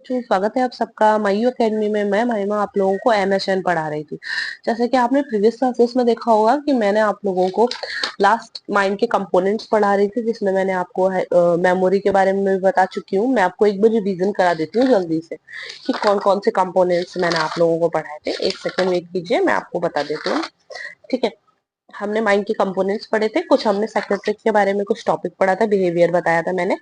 बच्चों, स्वागत है आप सबका मायू अकेडमी में। मैं महिमा आप लोगों को एमएसएन पढ़ा रही थी। जैसे कि आपने प्रीवियस क्लासेस में देखा होगा कि मैंने आप लोगों को लास्ट माइंड के कंपोनेंट्स पढ़ा रही थी, जिसमें मैंने आपको मेमोरी के बारे में भी बता चुकी हूँ। मैं आपको एक बार रिवीजन करा देती हूँ जल्दी से कि कौन कौन से कंपोनेंट्स मैंने आप लोगों को पढ़ाए थे। एक सेकेंड वेट कीजिए, मैं आपको बता देती हूँ। ठीक है, हमने माइंड के कंपोनेंट्स पढ़े थे, कुछ हमने साइकेट्रिक के बारे में कुछ टॉपिक पढ़ा था, बिहेवियर बताया था मैंने।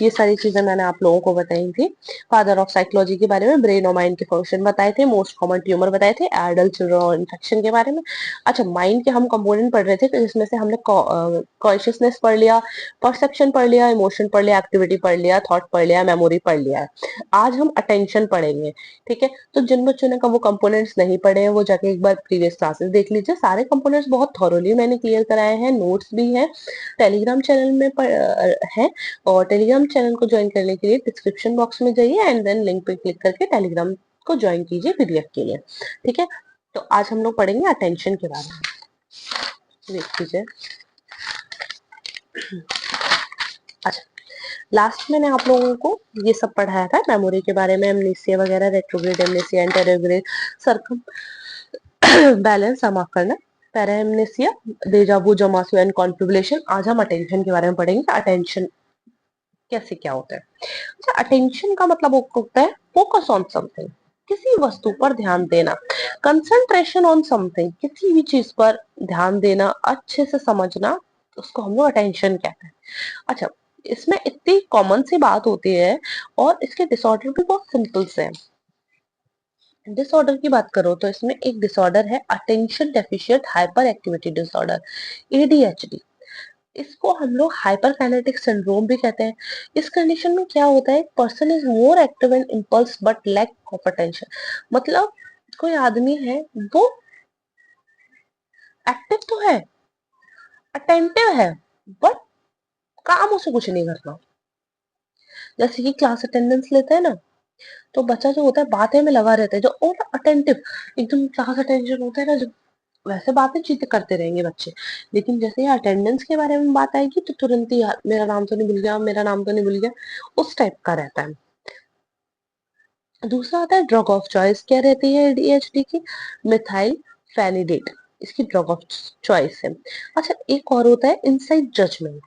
ये सारी चीजें मैंने आप लोगों को बताई थी। फादर ऑफ साइकोलॉजी के बारे में, ब्रेन और माइंड के फंक्शन बताए थे, मोस्ट कॉमन ट्यूमर बताए थे, एडल्ट चिल्ड्रन और इन्फेक्शन के बारे में। अच्छा, माइंड के हम कंपोनेंट पढ़ रहे थे, जिसमें से हमने कॉन्शियसनेस पढ़ लिया, परसेप्शन पढ़ लिया, इमोशन पढ़ लिया, एक्टिविटी पढ़ लिया, थॉट पढ़ लिया, मेमोरी पढ़ लिया। आज हम अटेंशन पढ़ेंगे। ठीक है, तो जिन बच्चों ने वो कंपोनेंट्स नहीं पढ़े हैं वो जाके एक बार प्रीवियस क्लासेस देख लीजिए। सारे कंपोनेंट्स बहुत थॉरोली मैंने क्लियर कराए हैं, नोट्स भी हैं, टेलीग्राम चैनल में है। और टेलीग्राम चैनल को ज्वाइन करने के लिए डिस्क्रिप्शन बॉक्स में जाइए एंड देन लिंक पे क्लिक करके टेलीग्राम को ज्वाइन कीजिए पीडीएफ के लिए। ठीक है, तो आज हम लोग पढ़ेंगे अटेंशन के बारे में। देख लीजिए। अच्छा, लास्ट मैंने आप लोगों को ये सब पढ़ाया था मेमोरी के बारे में, एमनेसिया वगैरह, retrograde amnesia, anterograde, circum balance, माफ करना, पैरा एमनेसिया, डेजावू, जमासु एंड कॉन्फिबुलेशन। आज हम अटेंशन के बारे में पढ़ेंगे। अटेंशन कैसे क्या होता है। अच्छा, अटेंशन का मतलब होता है फोकस ऑन समथिंग, किसी वस्तु पर ध्यान देना, कंसंट्रेशन ऑन समथिंग, किसी भी चीज पर ध्यान देना, अच्छे से समझना, उसको हम लोग अटेंशन कहते हैं। अच्छा, इसमें इतनी कॉमन सी बात होती है और इसके डिसऑर्डर भी बहुत सिंपल से हैं। डिसऑर्डर की बात करो तो इसमें एक डिसऑर्डर है attention deficient hyper activity disorder, ADHD. इसको हम लोग हाइपर काइनेटिक सिंड्रोम भी कहते हैं। इस कंडीशन में क्या होता है, person is more active in impulse but lack of attention. मतलब कोई आदमी है, वो एक्टिव तो है, अटेंटिव है, बट काम उसे कुछ नहीं करना। जैसे कि क्लास अटेंडेंस लेते हैं ना, तो बच्चा जो होता है बातें में लगा रहता है, जो और अटेंटिव, एकदम क्लास अटेंशन होता है ना, जो वैसे बातें चीतें करते रहेंगे बच्चे। लेकिन जैसे ही अटेंडेंस के बारे में बात आएगी तो तुरंत ही यार मेरा नाम तो नहीं भूल गया, मेरा नाम तो नहीं भूल गया, उस टाइप का रहता है। दूसरा आता है ड्रग ऑफ चॉइस। क्या रहती है एडीएचडी की? मिथाइल फेनिडेट इसकी ड्रग ऑफ चॉइस है। अच्छा, एक और होता है इनसाइड जजमेंट।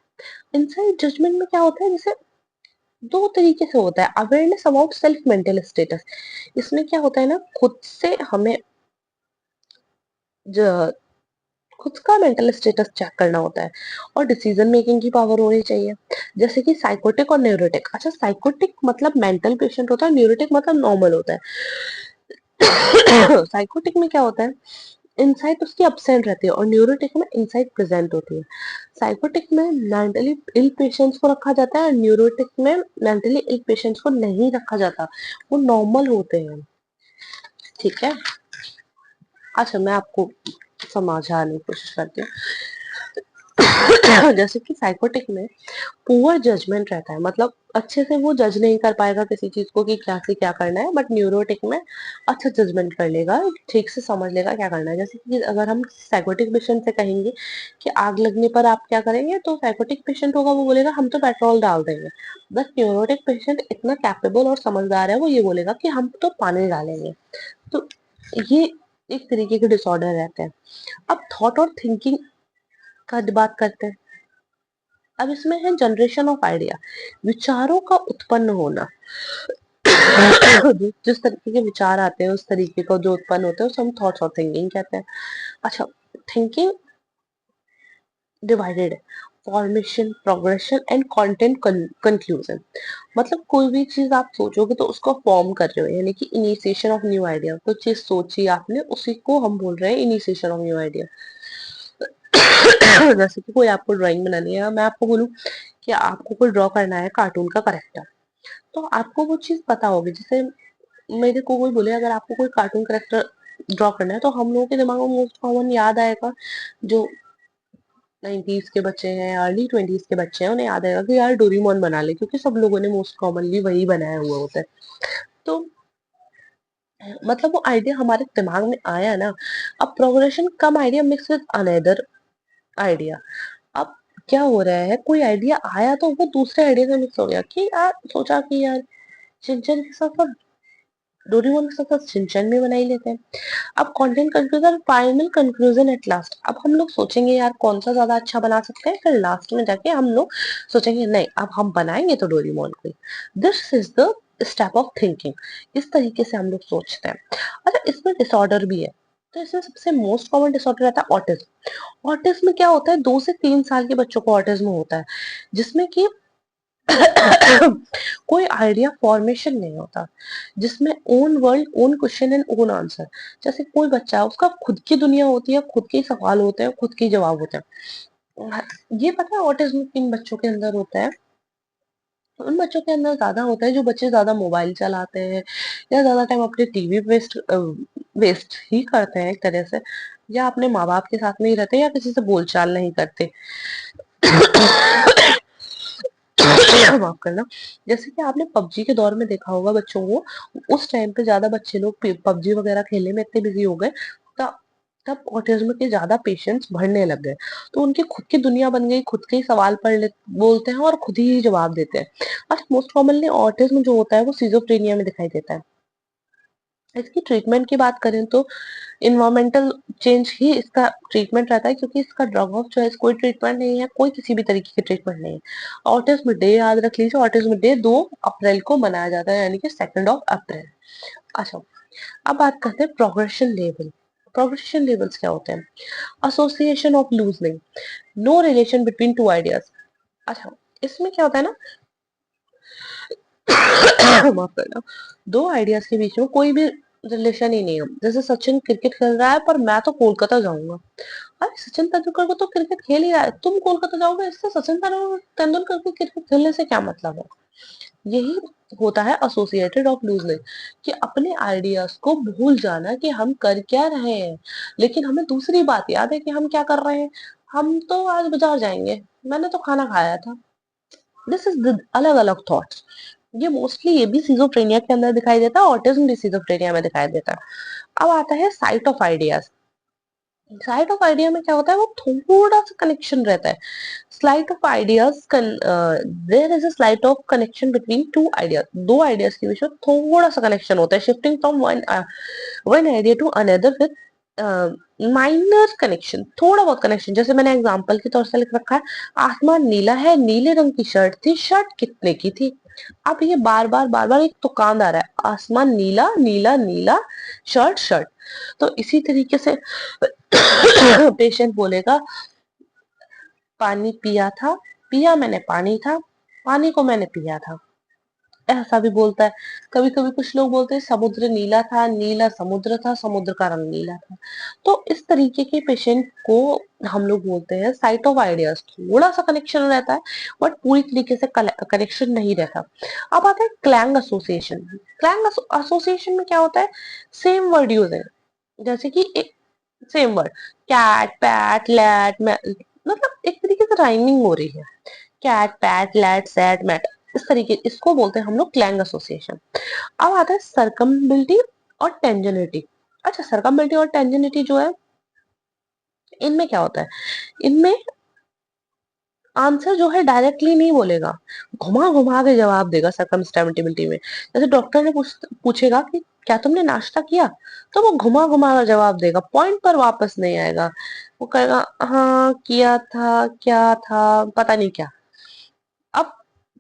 इनसाइड जजमेंट में क्या होता है, जैसे दो तरीके से होता है। Awareness about self mental status, इसमें क्या होता है ना, खुद से हमें ज- खुद का मेंटल स्टेटस चेक करना होता है। और डिसीजन मेकिंग की पावर होनी चाहिए। जैसे कि साइकोटिक और न्यूरोटिक। अच्छा, साइकोटिक मतलब मेंटल पेशेंट होता है, न्यूरोटिक मतलब नॉर्मल होता है। साइकोटिक में क्या होता है, इनसाइट उसकी अपसेंट रहती है और न्यूरोटिक में इनसाइट प्रेजेंट होती है। साइकोटिक में मेंटली इल पेशेंट्स को रखा जाता है, न्यूरोटिक में मेंटली इल पेशेंट्स को नहीं रखा जाता, वो नॉर्मल होते हैं। ठीक है। अच्छा, मैं आपको समझाने की कोशिश करती हूँ। जैसे कि साइकोटिक में पुअर जजमेंट रहता है, मतलब अच्छे से वो जज नहीं कर पाएगा किसी चीज को कि क्या से क्या करना है। बट न्यूरोटिक में अच्छा जजमेंट कर लेगा, ठीक से समझ लेगा क्या करना है। जैसे कि अगर हम साइकोटिक पेशेंट से कहेंगे कि आग लगने पर आप क्या करेंगे, तो साइकोटिक पेशेंट होगा, वो बोलेगा हम तो पेट्रोल डाल देंगे। बट न्यूरोटिक पेशेंट इतना कैपेबल और समझदार है, वो ये बोलेगा कि हम तो पानी डालेंगे। तो ये एक तरीके के डिसऑर्डर रहते हैं। अब थॉट और थिंकिंग का बात करते हैं। अब इसमें है जनरेशन ऑफ आइडिया, विचारों का उत्पन्न होना। जिस तरीके के विचार आते हैं उस तरीके का जो उत्पन्न होता है उसे हम थॉट्स और थिंकिंग कहते हैं। अच्छा, थिंकिंग डिवाइडेड है, formation, progression and content conclusion. मतलब कोई भी चीज आप सोचोगे तो उसको फॉर्म कर रहे हो, यानी कि इनिशिएशन ऑफ न्यू आइडिया। कोई चीज सोची आपने, उसी को हम बोल रहे हैं इनिशिएशन ऑफ न्यू आइडिया। जैसे कि कोई आपको ड्राइंग बनानी है, मैं आपको बोलूं कि आपको कोई ड्रॉ करना है कार्टून का करेक्टर, तो आपको वो चीज पता होगी। जैसे मेरे को कोई बोले अगर आपको कोई कार्टून करेक्टर ड्रॉ करना है, तो हम लोगों के दिमाग में मोस्ट कॉमन याद आएगा, जो 90s के बच्चे हैं, अर्ली 20s के बच्चे हैं, उन्हें याद आएगा कि यार डोरीमोन बना ले, क्योंकि सब लोगों ने मोस्ट कॉमनली वही बनाया हुआ होता है। तो मतलब वो आइडिया हमारे दिमाग में आया ना। अब progression, come idea mix with another idea. अब क्या हो रहा है, कोई आइडिया आया तो वो दूसरे आइडिया से मिक्स हो गया, कि यार सोचा कि यार शिनचैन के साथ साथ डोरेमोन के साथ साथ शिनचैन भी बना ही लेते हैं। अब content conclusion, final conclusion at last. अब हम लोग सोचेंगे यार कौन सा ज्यादा अच्छा बना सकते हैं, फिर लास्ट में जाके हम लोग सोचेंगे नहीं अब हम बनाएंगे तो डोरेमोन को। This is the step of thinking. इस तरीके से हम लोग सोचते हैं। अच्छा, इसमें डिसऑर्डर भी है। तो इसमें सबसे मोस्ट कॉमन डिसऑर्डर रहता है ऑटिज्म। ऑटिज्म में क्या होता है, 2 से 3 साल के बच्चों को ऑटिज्म होता है, जिसमें कि कोई आइडिया फॉर्मेशन नहीं होता, जिसमें own world, own question and own answer. जैसे कोई बच्चा है, उसका खुद की दुनिया होती है, खुद के सवाल होते हैं, खुद के जवाब होते हैं। ये पता है ऑटिज्म किन बच्चों के अंदर होता है? उन बच्चों के अंदर ज्यादा होता है जो बच्चे ज्यादा मोबाइल चलाते हैं, या ज्यादा टाइम अपने टीवी वेस्ट वेस्ट ही करते हैं एक तरह से, या अपने माँ बाप के साथ में ही रहते हैं, या किसी से बोलचाल नहीं करते। माफ करना। जैसे कि आपने पबजी के दौर में देखा होगा बच्चों को, उस टाइम पे ज्यादा बच्चे लोग पबजी वगैरह खेलने में इतने बिजी हो गए, तब तब ऑटिज्म के ज्यादा पेशेंट्स बढ़ने लग गए। तो उनकी खुद की दुनिया बन गई, खुद के ही सवाल बोलते हैं और खुद ही जवाब देते हैं। और मोस्ट कॉमनली ऑटिज्म जो होता है वो सिजोफ्रेनिया में दिखाई देता है। इसकी ट्रीटमेंट की बात करें तो इन्वायरमेंटल चेंज ही इसका ट्रीटमेंट रहता है, क्योंकि इसका ड्रग ऑफ चॉइस कोई ट्रीटमेंट नहीं है, कोई किसी भी तरीके की ट्रीटमेंट नहीं है। ऑटिज्म डे याद रख लीजिए, ऑटिज्म डे 2 अप्रैल को मनाया जाता है, यानी कि 2 अप्रैल। अच्छा, अब बात करते हैं प्रोग्रेशन लेवल। प्रोग्रेशन लेवल्स क्या होते हैं? Association of loosening, no relation between two ideas. अच्छा, इसमें क्या होता है ना, माफ करना, दो आइडियाज के बीच में कोई भी रिलेशन ही नहीं है। जैसे सचिन क्रिकेट खेल रहा है पर मैं तो कोलकाता जाऊंगा। अरे सचिन तेंदुलकर को तो क्रिकेट खेल ही रहा है, तुम कोलकाता जाओगे, इससे सचिन तेंदुलकर को क्रिकेट खेलने से क्या मतलब है? यही होता है एसोसिएटेड ऑफ लूजनेस, कि अपने आइडियाज को भूल जाना कि हम कर क्या रहे हैं, लेकिन हमें दूसरी बात याद है कि हम क्या कर रहे हैं। हम तो आज बाजार जाएंगे, मैंने तो खाना खाया था। दिस इज अलग अलग थॉट्स। ये मोस्टली ये भी सिजोफ्रेनिया के अंदर दिखाई देता है, ऑटिज्म भी सिजोफ्रेनिया में दिखाई देता है। अब आता है site of ideas. Site of idea में क्या होता है, वो थोड़ा सा कनेक्शन रहता है। Slight of ideas, there is a slight of connection between two ideas. दो आइडियाज के बीच में थोड़ा सा कनेक्शन होता है, shifting from one idea to another with minor connection, थोड़ा बहुत कनेक्शन। जैसे मैंने एग्जांपल के तौर से लिख रखा है, आसमान नीला है, नीले रंग की शर्ट थी, शर्ट कितने की थी? अब ये बार बार एक तुकान आ रहा है, आसमान नीला नीला नीला, शर्ट शर्ट। तो इसी तरीके से पेशेंट बोलेगा, पानी पिया था, पिया मैंने पानी था, पानी को मैंने पिया था। ऐसा भी बोलता है। कभी कभी कुछ लोग बोलते हैं समुद्र नीला था, नीला समुद्र था, समुद्र का रंग नीला था। तो इस तरीके के पेशेंट को हम लोग बोलते हैं साइट ऑफ आइडियाज। थोड़ा सा कनेक्शन रहता है, बट पूरी तरीके से कनेक्शन नहीं रहता। अब आता है क्लैंग एसोसिएशन। क्लैंग एसोसिएशन में क्या होता है, सेम वर्ड यूज है। जैसे कि एक same word, cat pat lat, मतलब एक तरीके से राइमिंग हो रही है। Cat pat lat sat mat, इस तरीके, इसको बोलते हैं हम लोग क्लैंग एसोसिएशन। अब आता है सर्कम्बिलिटी और टेंजेनिटी। अच्छा, सर्कम्बिलिटी और टेंजेनिटी जो है, इनमें क्या होता है, इनमें आंसर जो है डायरेक्टली नहीं बोलेगा, घुमा घुमा के जवाब देगा सर्कमस्टेबिलिटी में। जैसे डॉक्टर ने पूछेगा कि क्या तुमने नाश्ता किया, तो वो घुमा घुमा कर जवाब देगा, पॉइंट पर वापस नहीं आएगा। वो कहेगा हाँ किया था, क्या था, पता नहीं क्या। अब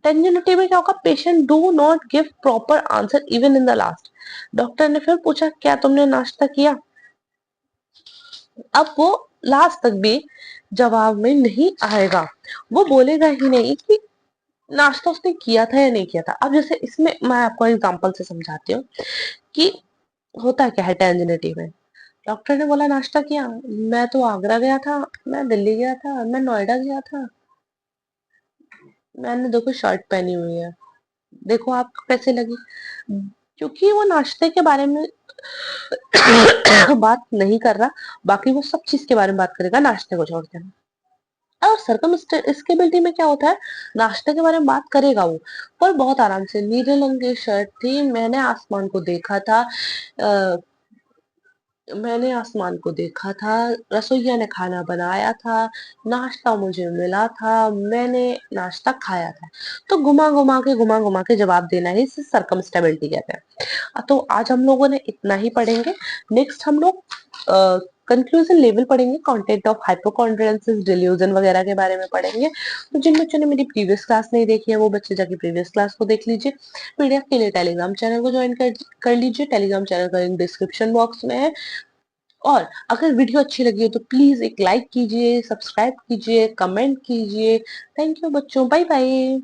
टेंजेनिटी में क्या होगा, patient do not give proper answer even in the last. Doctor ने फिर पूछा क्या तुमने नाश्ता किया, अब वो लास्ट तक भी जवाब में नहीं आएगा, वो बोलेगा ही नहीं कि नाश्ता उसने किया था या नहीं किया था। अब जैसे इसमें मैं आपको एग्जांपल से समझाती हूँ कि होता क्या है टेंजेनिटी में। डॉक्टर ने बोला नाश्ता किया, मैं तो आगरा गया था, मैं दिल्ली गया था, मैं नोएडा गया था, मैंने देखो शर्ट पहनी हुई है, देखो आपको कैसे लगी। क्योंकि वो नाश्ते के बारे में बात नहीं कर रहा, बाकी वो सब चीज के बारे में बात करेगा नाश्ते को छोड़ के। और सर्कमस्टेबिलिटी में क्या होता है, नाश्ते के बारे में बात करेगा वो, पर बहुत आराम से, नीले रंग की शर्ट थी, मैंने आसमान को देखा था, मैंने आसमान को देखा था, रसोइया ने खाना बनाया था, नाश्ता मुझे मिला था, मैंने नाश्ता खाया था। तो घुमा-घुमा के जवाब देना ही इसे सर्कमस्टेबिलिटी कहते हैं। तो आज हम लोगों ने इतना ही पढ़ेंगे। नेक्स्ट हम लोग कंक्लूजन लेवल पढ़ेंगे, कंटेंट ऑफ हाइपोकॉन्ड्रियंसिस, डिल्यूजन वगैरह के बारे में पढ़ेंगे। तो जिन बच्चों ने मेरी प्रीवियस क्लास नहीं देखी है वो बच्चे जाके प्रीवियस क्लास को देख लीजिए। पीडीएफ के लिए टेलीग्राम चैनल को ज्वाइन कर लीजिए। टेलीग्राम चैनल का लिंक डिस्क्रिप्शन बॉक्स में है। और अगर वीडियो अच्छी लगी हो तो प्लीज एक लाइक कीजिए, सब्सक्राइब कीजिए, कमेंट कीजिए। थैंक यू बच्चों, बाय बाय।